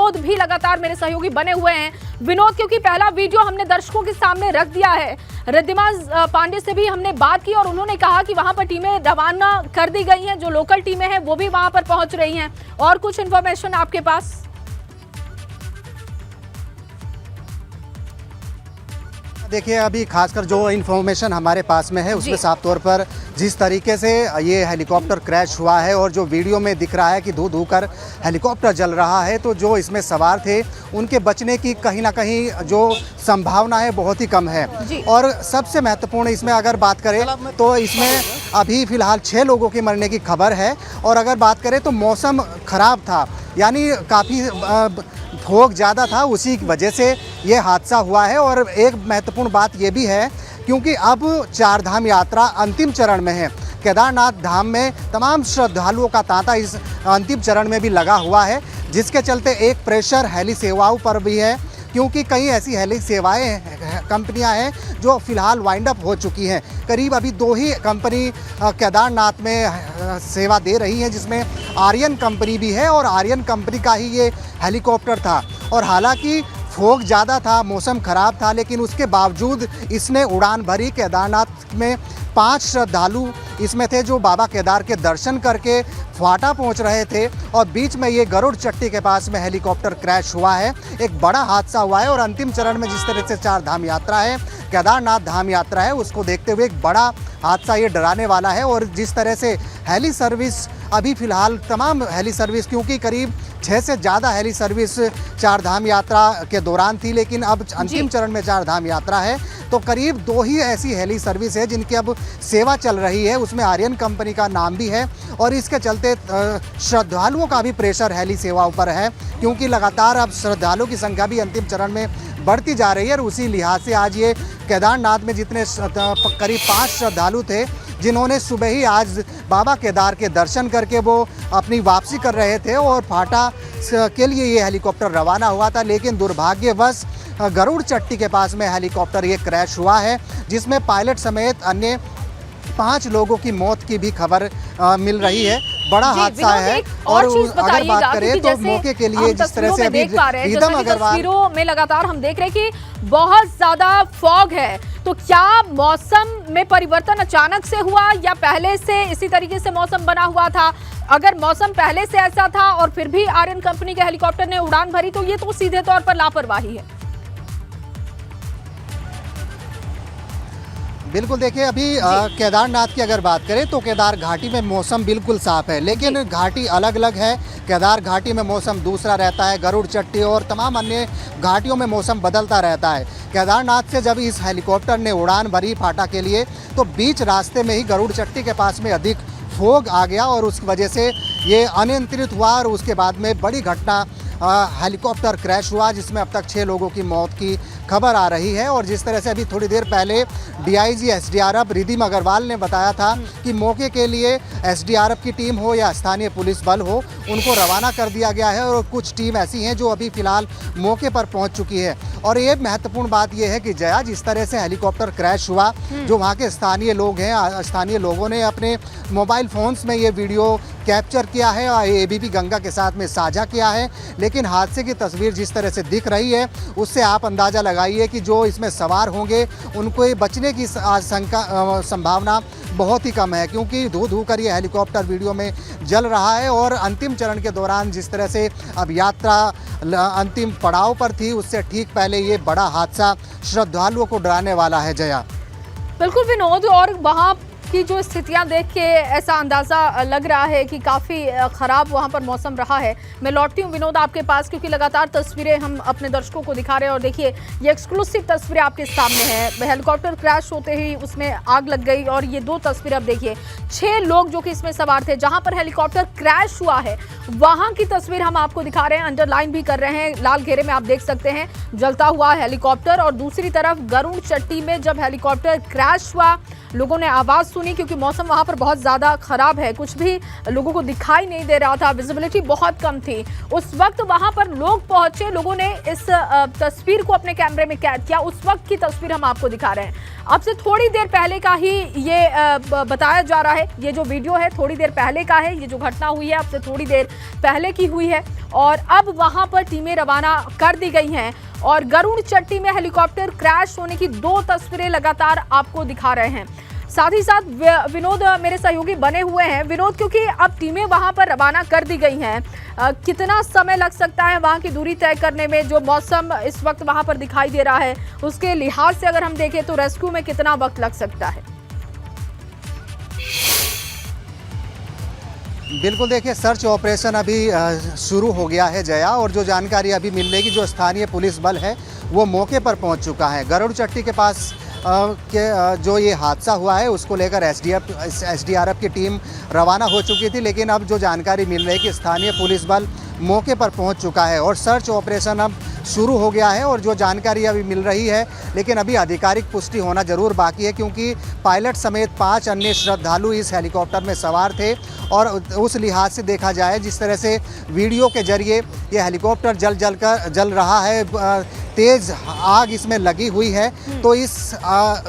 विनोद भी लगातार मेरे सहयोगी बने हुए हैं। विनोद, क्योंकि पहला वीडियो हमने दर्शकों के सामने रख दिया है, रिद्धिमा पांडे से भी हमने बात की और उन्होंने कहा कि वहां पर टीमें रवाना कर दी गई हैं, जो लोकल टीमें हैं वो भी वहां पर पहुंच रही हैं। और कुछ इंफॉर्मेशन आपके पास? देखिए, अभी खासकर जो इन्फॉर्मेशन हमारे पास में है उसमें साफ तौर पर जिस तरीके से ये हेलीकॉप्टर क्रैश हुआ है और जो वीडियो में दिख रहा है कि धू धू कर हेलीकॉप्टर जल रहा है, तो जो इसमें सवार थे उनके बचने की कहीं ना कहीं जो संभावना है बहुत ही कम है। और सबसे महत्वपूर्ण इसमें अगर बात करें तो इसमें अभी फ़िलहाल 6 लोगों के मरने की खबर है। और अगर बात करें तो मौसम ख़राब था, यानी काफ़ी फॉग ज़्यादा था, उसी की वजह से ये हादसा हुआ है। और एक महत्वपूर्ण बात ये भी है क्योंकि अब 4 धाम यात्रा अंतिम चरण में है। केदारनाथ धाम में तमाम श्रद्धालुओं का तांता इस अंतिम चरण में भी लगा हुआ है, जिसके चलते एक प्रेशर हेली सेवाओं पर भी है, क्योंकि कई ऐसी हेली सेवाएं कंपनियां हैं जो फ़िलहाल वाइंड अप हो चुकी हैं। करीब अभी 2 ही कंपनी केदारनाथ में सेवा दे रही हैं, जिसमें आर्यन कंपनी भी है और आर्यन कंपनी का ही ये हेलीकॉप्टर था। और हालांकि फॉग ज़्यादा था, मौसम ख़राब था, लेकिन उसके बावजूद इसने उड़ान भरी। केदारनाथ में 5 श्रद्धालु इसमें थे जो बाबा केदार के दर्शन करके फाटा पहुंच रहे थे और बीच में ये गरुड़ चट्टी के पास में हेलीकॉप्टर क्रैश हुआ है। एक बड़ा हादसा हुआ है और अंतिम चरण में जिस तरह से 4 धाम यात्रा है, केदारनाथ धाम यात्रा है, उसको देखते हुए एक बड़ा हादसा ये डराने वाला है। और जिस तरह से हेली सर्विस अभी फ़िलहाल तमाम हेली सर्विस, क्योंकि करीब 6 से ज़्यादा हेली सर्विस 4 धाम यात्रा के दौरान थी, लेकिन अब अंतिम चरण में 4 धाम यात्रा है तो करीब 2 ही ऐसी हेली सर्विस है जिनकी अब सेवा चल रही है, उसमें आर्यन कंपनी का नाम भी है। और इसके चलते श्रद्धालुओं का भी प्रेशर हेली सेवाओं पर है, क्योंकि लगातार अब श्रद्धालुओं की संख्या भी अंतिम चरण में बढ़ती जा रही है। और उसी लिहाज से आज ये केदारनाथ में जितने करीब 5 श्रद्धालु थे जिन्होंने सुबह ही आज बाबा केदार के दर्शन करके वो अपनी वापसी कर रहे थे और फाटा के लिए ये हेलीकॉप्टर रवाना हुआ था, लेकिन दुर्भाग्यवश गरुड़ चट्टी के पास में हेलीकॉप्टर ये क्रैश हुआ है, जिसमें पायलट समेत अन्य 5 लोगों की मौत की भी खबर मिल रही है। बड़ा हादसा है। और अगर बात करें तो मौके के लिए जिस तरह से अभी रिदम अग्रवाल तस्वीरों में लगातार हम देख रहे हैं कि बहुत ज्यादा फॉग है, तो क्या मौसम में परिवर्तन अचानक से हुआ या पहले से इसी तरीके से मौसम बना हुआ था? अगर मौसम पहले से ऐसा था और फिर भी आर्यन कंपनी के हेलीकॉप्टर ने उड़ान भरी तो ये तो सीधे तौर पर लापरवाही है। बिल्कुल, देखिए अभी केदारनाथ की अगर बात करें तो केदार घाटी में मौसम बिल्कुल साफ है, लेकिन घाटी अलग अलग है। केदार घाटी में मौसम दूसरा रहता है, गरुड़ चट्टी और तमाम अन्य घाटियों में मौसम बदलता रहता है। केदारनाथ से जब इस हेलीकॉप्टर ने उड़ान भरी फाटा के लिए तो बीच रास्ते में ही गरुड़ चट्टी के पास में अधिक फॉग आ गया और उस वजह से ये अनियंत्रित हुआ और उसके बाद में बड़ी घटना हेलीकॉप्टर क्रैश हुआ, जिसमें अब तक 6 लोगों की मौत की खबर आ रही है। और जिस तरह से अभी थोड़ी देर पहले डीआईजी एसडीआरएफ रिद्धिमा अग्रवाल ने बताया था कि मौके के लिए एसडीआरएफ की टीम हो या स्थानीय पुलिस बल हो, उनको रवाना कर दिया गया है और कुछ टीम ऐसी हैं जो अभी फ़िलहाल मौके पर पहुंच चुकी है। और ये महत्वपूर्ण बात यह है कि जया, जिस तरह से हेलीकॉप्टर क्रैश हुआ, जो वहाँ के स्थानीय लोग हैं, स्थानीय लोगों ने अपने मोबाइल फ़ोन्स में ये वीडियो कैप्चर किया है और एबीपी गंगा के साथ में साझा किया है। लेकिन हादसे की तस्वीर जिस तरह से दिख रही है उससे आप अंदाज़ा लगाइए कि जो इसमें सवार होंगे उनको बचने की संभावना बहुत ही कम है, क्योंकि धू धू कर ये हेलीकॉप्टर वीडियो में जल रहा है। और अंतिम चरण के दौरान जिस तरह से अब यात्रा अंतिम पड़ाव पर थी, उससे ठीक पहले ये बड़ा हादसा श्रद्धालुओं को डराने वाला है। जया, बिल्कुल विनोद, और वहाँ की जो स्थितियां देख के ऐसा अंदाजा लग रहा है कि काफ़ी ख़राब वहां पर मौसम रहा है। मैं लौटती हूं विनोद आपके पास, क्योंकि लगातार तस्वीरें हम अपने दर्शकों को दिखा रहे हैं और देखिए ये एक्सक्लूसिव तस्वीरें आपके सामने हैं। हेलीकॉप्टर क्रैश होते ही उसमें आग लग गई और ये 2 तस्वीरें अब देखिए, 6 लोग जो कि इसमें सवार थे, जहां पर हेलीकॉप्टर क्रैश हुआ है वहां की तस्वीर हम आपको दिखा रहे हैं, अंडरलाइन भी कर रहे हैं, लाल घेरे में आप देख सकते हैं जलता हुआ हेलीकॉप्टर। और दूसरी तरफ गरुड़ चट्टी में जब हेलीकॉप्टर क्रैश हुआ, लोगों ने आवाज़ सुनी क्योंकि मौसम वहां पर बहुत ज़्यादा ख़राब है, कुछ भी लोगों को दिखाई नहीं दे रहा था, विजिबिलिटी बहुत कम थी। उस वक्त वहां पर लोग पहुंचे, लोगों ने इस तस्वीर को अपने कैमरे में कैद किया। उस वक्त की तस्वीर हम आपको दिखा रहे हैं। अब से थोड़ी देर पहले का ही ये बताया जा रहा है, ये जो वीडियो है थोड़ी देर पहले का है, ये जो घटना हुई है अब से थोड़ी देर पहले की हुई है और अब वहां पर टीमें रवाना कर दी गई हैं और गरुड़ चट्टी में हेलीकॉप्टर क्रैश होने की 2 तस्वीरें लगातार आपको दिखा रहे हैं। साथ ही साथ विनोद मेरे सहयोगी बने हुए हैं। विनोद, क्योंकि अब टीमें वहां पर रवाना कर दी गई हैं, कितना समय लग सकता है वहां की दूरी तय करने में? जो मौसम इस वक्त वहां पर दिखाई दे रहा है उसके लिहाज से अगर हम देखें तो रेस्क्यू में कितना वक्त लग सकता है? बिल्कुल, देखिए सर्च ऑपरेशन अभी शुरू हो गया है जया, और जो जानकारी अभी मिल रही है कि जो स्थानीय पुलिस बल है वो मौके पर पहुंच चुका है। गरुड़ चट्टी के पास जो ये हादसा हुआ है उसको लेकर एसडीआरएफ की टीम रवाना हो चुकी थी, लेकिन अब जो जानकारी मिल रही है कि स्थानीय पुलिस बल मौके पर पहुंच चुका है और सर्च ऑपरेशन अब शुरू हो गया है। और जो जानकारी अभी मिल रही है, लेकिन अभी आधिकारिक पुष्टि होना जरूर बाकी है, क्योंकि पायलट समेत 5 अन्य श्रद्धालु इस हेलीकॉप्टर में सवार थे और उस लिहाज से देखा जाए जिस तरह से वीडियो के जरिए ये हेलीकॉप्टर जल रहा है, तेज़ आग इसमें लगी हुई है, तो इस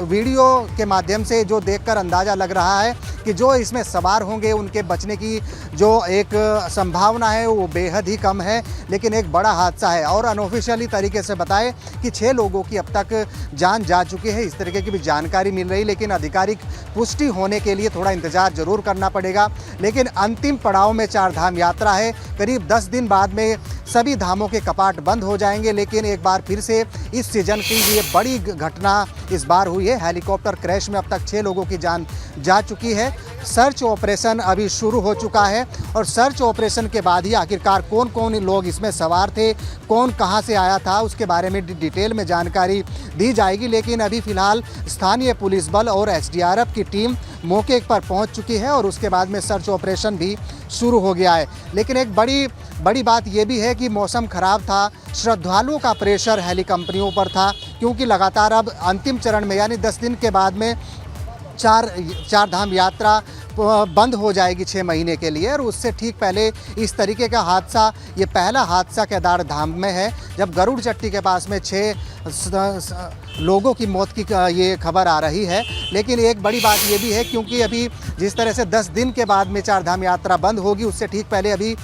वीडियो के माध्यम से जो देखकर अंदाज़ा लग रहा है कि जो इसमें सवार होंगे उनके बचने की जो एक संभावना है वो बेहद ही कम है। लेकिन एक बड़ा हादसा है और अनऑफिशियली तरीके से बताएं कि 6 लोगों की अब तक जान जा चुकी है, इस तरीके की भी जानकारी मिल रही, लेकिन आधिकारिक पुष्टि होने के लिए थोड़ा इंतजार जरूर करना पड़ेगा। लेकिन अंतिम पड़ाव में 4 धाम यात्रा है, करीब 10 दिन बाद में सभी धामों के कपाट बंद हो जाएंगे। लेकिन एक बार फिर से इस सीजन की ये बड़ी घटना इस बार हुई है। हेलीकॉप्टर क्रैश में अब तक 6 लोगों की जान जा चुकी है। सर्च ऑपरेशन अभी शुरू हो चुका है और सर्च ऑपरेशन के बाद ही आखिरकार कौन कौन लोग इसमें सवार थे, कौन कहां से आया था, उसके बारे में डिटेल में जानकारी दी जाएगी। लेकिन अभी फिलहाल स्थानीय पुलिस बल और एसडीआरएफ की टीम मौके पर पहुंच चुकी है और उसके बाद में सर्च ऑपरेशन भी शुरू हो गया है। लेकिन एक बड़ी बात यह भी है कि मौसम खराब था, श्रद्धालुओं का प्रेशर हेली कंपनियों पर था, क्योंकि लगातार अब अंतिम चरण में यानी 10 दिन के बाद में 4 धाम यात्रा बंद हो जाएगी 6 महीने के लिए। और उससे ठीक पहले इस तरीके का हादसा, ये पहला हादसा केदार धाम में है जब गरुड़ चट्टी के पास में 6 लोगों की मौत की ये खबर आ रही है। लेकिन एक बड़ी बात ये भी है, क्योंकि अभी जिस तरह से 10 दिन के बाद में 4 धाम यात्रा बंद होगी, उससे ठीक पहले अभी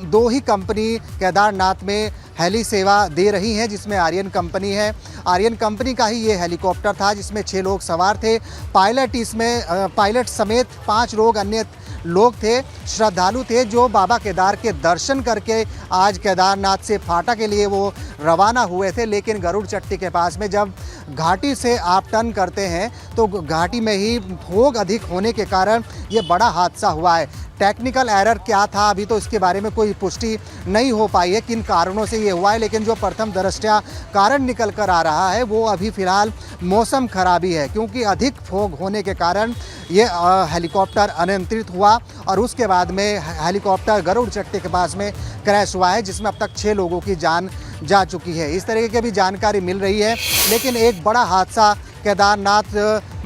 2 ही कंपनी केदारनाथ में हेली सेवा दे रही हैं, जिसमें आर्यन कंपनी है। आर्यन कंपनी का ही ये हेलीकॉप्टर था जिसमें 6 लोग सवार थे। पायलट समेत 5 लोग अन्य लोग थे, श्रद्धालु थे जो बाबा केदार के दर्शन करके आज केदारनाथ से फाटा के लिए वो रवाना हुए थे। लेकिन गरुड़ चट्टी के पास में जब घाटी से आप टर्न करते हैं तो घाटी में ही फोग अधिक होने के कारण ये बड़ा हादसा हुआ है। टेक्निकल एरर क्या था अभी तो इसके बारे में कोई पुष्टि नहीं हो पाई है किन कारणों से ये हुआ है, लेकिन जो प्रथम दृष्टया कारण निकल कर आ रहा है वो अभी फ़िलहाल मौसम खराबी है, क्योंकि अधिक फोग होने के कारण ये हेलीकॉप्टर अनियंत्रित हुआ और उसके बाद में हेलीकॉप्टर गरुड़ चट्टी के पास में क्रैश हुआ है, जिसमें अब तक 6 लोगों की जान जा चुकी है। इस तरीके की भी जानकारी मिल रही है। लेकिन एक बड़ा हादसा केदारनाथ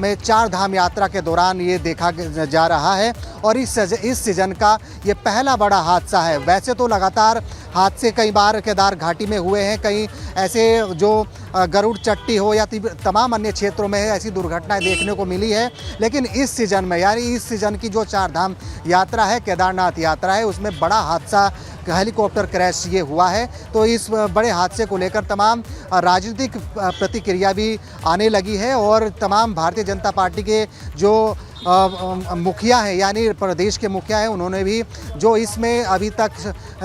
में 4 धाम यात्रा के दौरान ये देखा जा रहा है और इस सीजन का ये पहला बड़ा हादसा है। वैसे तो लगातार हादसे कई बार केदार घाटी में हुए हैं, कई ऐसे जो गरुड़ चट्टी हो या तमाम अन्य क्षेत्रों में ऐसी दुर्घटनाएं देखने को मिली है। लेकिन इस सीजन में यानी इस सीजन की जो 4 धाम यात्रा है, केदारनाथ यात्रा है, उसमें बड़ा हादसा हेलीकॉप्टर क्रैश ये हुआ है। तो इस बड़े हादसे को लेकर तमाम राजनीतिक प्रतिक्रिया भी आने लगी है और तमाम भारतीय जनता पार्टी के जो मुखिया हैं यानी प्रदेश के मुखिया हैं, उन्होंने भी जो इसमें अभी तक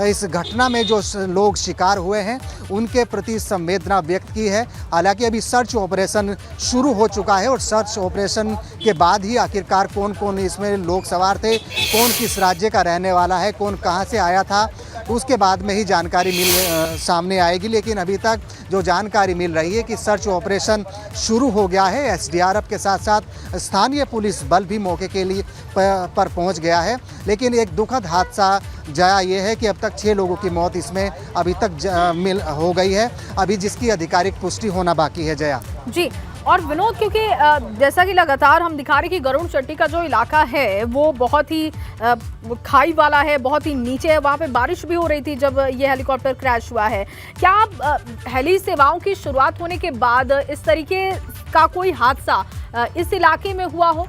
इस घटना में जो लोग शिकार हुए हैं उनके प्रति संवेदना व्यक्त की है। हालांकि अभी सर्च ऑपरेशन शुरू हो चुका है और सर्च ऑपरेशन के बाद ही आखिरकार कौन कौन इसमें लोग सवार थे, कौन किस राज्य का रहने वाला है, कौन कहां से आया था, उसके बाद में ही जानकारी सामने आएगी। लेकिन अभी तक जो जानकारी मिल रही है कि सर्च ऑपरेशन शुरू हो गया है। एसडीआरएफ के साथ साथ स्थानीय पुलिस बल भी मौके के लिए पर पहुंच गया है। लेकिन एक दुखद हादसा जया ये है कि अब तक 6 लोगों की मौत इसमें अभी तक हो गई है, अभी जिसकी आधिकारिक पुष्टि होना बाकी है। जया जी, और विनोद, क्योंकि जैसा कि लगातार हम दिखा रहे कि गरुड़ चट्टी का जो इलाका है वो बहुत ही खाई वाला है, बहुत ही नीचे है। वहाँ पे बारिश भी हो रही थी जब ये हेलीकॉप्टर क्रैश हुआ है। क्या हेली सेवाओं की शुरुआत होने के बाद इस तरीके का कोई हादसा इस इलाके में हुआ हो?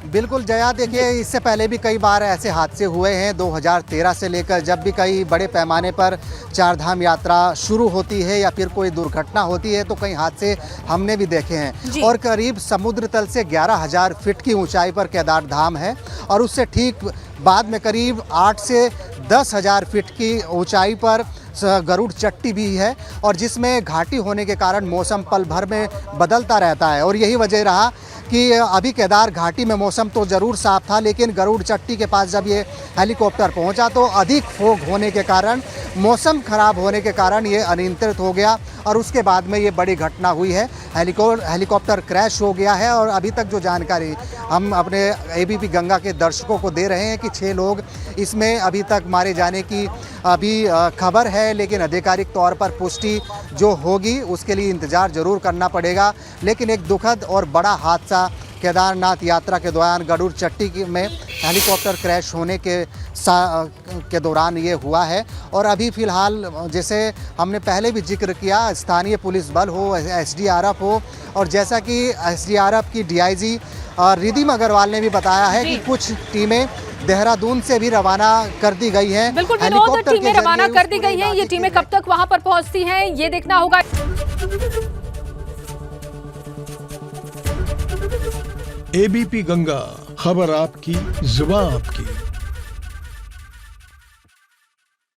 बिल्कुल जया, देखिए इससे पहले भी कई बार ऐसे हादसे हुए हैं। 2013 से लेकर जब भी कई बड़े पैमाने पर चारधाम यात्रा शुरू होती है या फिर कोई दुर्घटना होती है तो कई हादसे हमने भी देखे हैं। और करीब समुद्र तल से 11,000 फीट की ऊंचाई पर केदार धाम है और उससे ठीक बाद में करीब 8 से 10,000 फीट की ऊंचाई पर गरुड़ चट्टी भी है, और जिसमें घाटी होने के कारण मौसम पल भर में बदलता रहता है। और यही वजह रहा कि अभी केदार घाटी में मौसम तो ज़रूर साफ था, लेकिन गरुड़ चट्टी के पास जब ये हेलीकॉप्टर पहुंचा तो अधिक फोग होने के कारण, मौसम खराब होने के कारण ये अनियंत्रित हो गया और उसके बाद में ये बड़ी घटना हुई है। हेलीकॉप्टर क्रैश हो गया है और अभी तक जो जानकारी हम अपने एबीपी गंगा के दर्शकों को दे रहे हैं कि 6 लोग इसमें अभी तक मारे जाने की अभी खबर है, लेकिन आधिकारिक तौर पर पुष्टि जो होगी उसके लिए इंतज़ार ज़रूर करना पड़ेगा। लेकिन एक दुखद और बड़ा हादसा केदारनाथ यात्रा के दौरान गरुड़ चट्टी में हेलीकॉप्टर क्रैश होने के दौरान ये हुआ है। और अभी फ़िलहाल जैसे हमने पहले भी जिक्र किया, स्थानीय पुलिस बल हो, एसडीआरएफ हो, और जैसा कि एसडीआरएफ की डीआईजी रिधिम अग्रवाल ने भी बताया है कि कुछ टीमें देहरादून से भी रवाना कर दी गई हैं। बिल्कुल विनोद, टीमें रवाना कर दी गई हैं। ये टीमें कब तक वहां पर पहुंचती हैं ये देखना होगा। एबीपी गंगा, खबर आपकी, जुबान आपकी।